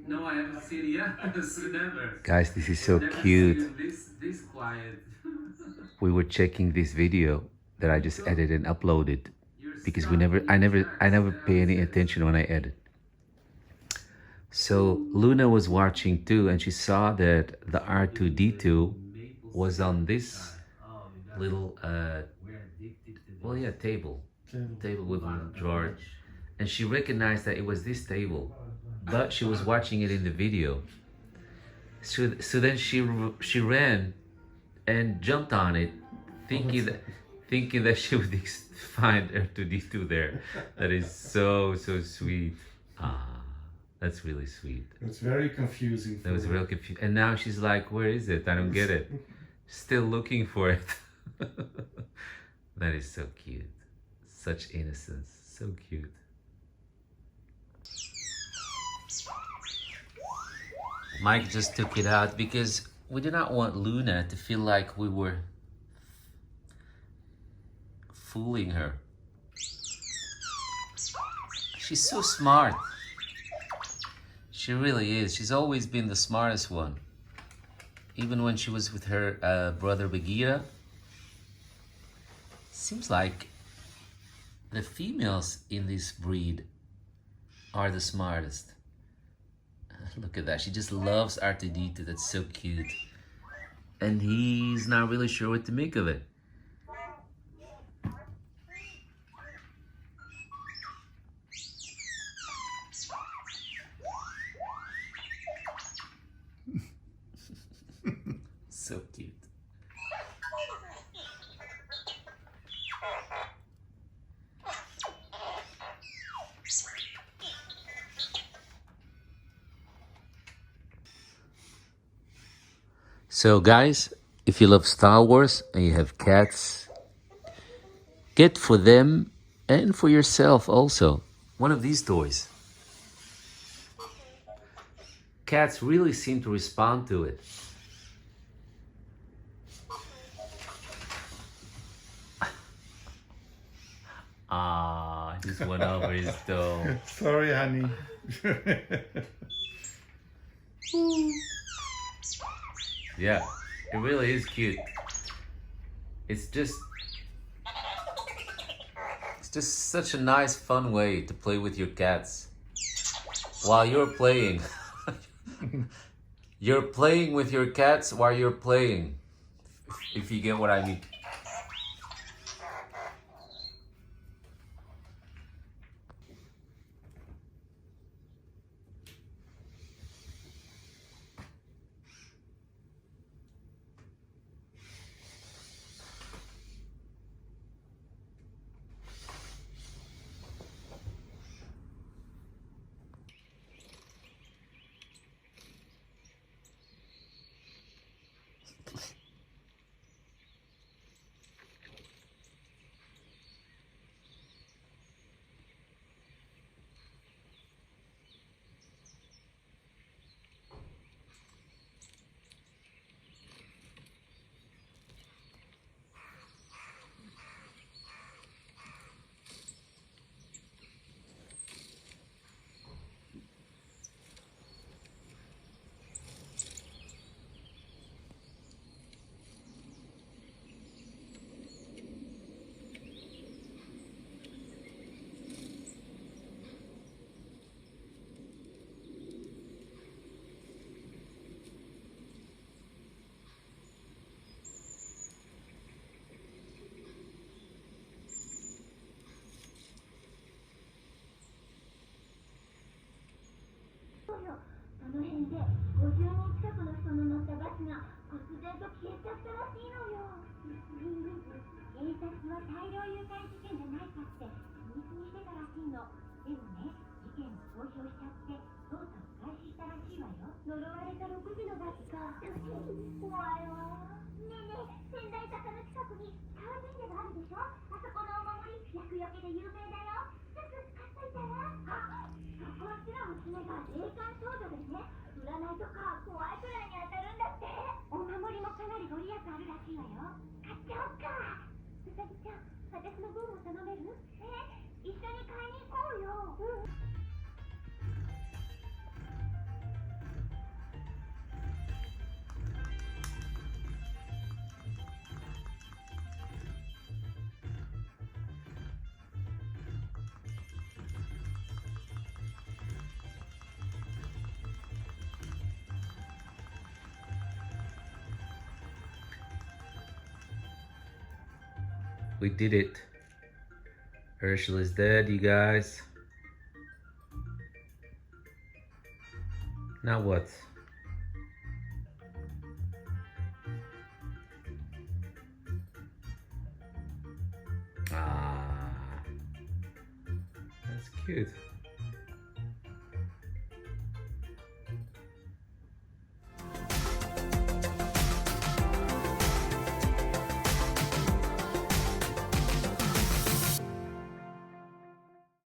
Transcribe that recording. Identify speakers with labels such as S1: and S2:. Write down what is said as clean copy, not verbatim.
S1: No, I haven't seen it yet. Never.
S2: Guys, this is so
S1: Never
S2: cute.
S1: seen this quiet.
S2: We were checking this video that I just edited and uploaded
S1: You're
S2: because
S1: stuck in your
S2: I
S1: tracks.
S2: never
S1: I
S2: pay any
S1: understand.
S2: attention when I edit. So Luna was watching too, and she saw that the R2D2 was on this little well, yeah, table with a little drawer, and she recognized that it was this table, but she was watching it in the video. So then she ran and jumped on it, thinking that she would find R2D2 there. That is so sweet. Ah, that's really sweet.
S3: It's very confusing.
S2: That was real confused. And now she's like, "Where is it? I don't get it." Still looking for it. That is so cute. Such innocence. So cute. Mike just took it out because we do not want Luna to feel like we were fooling her. She's so smart. She really is. She's always been the smartest one. Even when she was with her brother Bagheera. Seems like the females in this breed are the smartest. Look at that. She just loves R2D2. That's so cute. And he's not really sure what to make of it. So cute. So guys, if you love Star Wars and you have cats, get for them and for yourself also one of these toys. Cats really seem to respond to it. Ah, just went over his toe.
S3: Sorry, honey.
S2: Yeah, it really is cute. It's just such a nice, fun way to play with your cats. While you're playing. You're playing with your cats while you're playing. If you get what I mean. We did it. Herschel is dead, you guys. Now what? Ah, that's cute.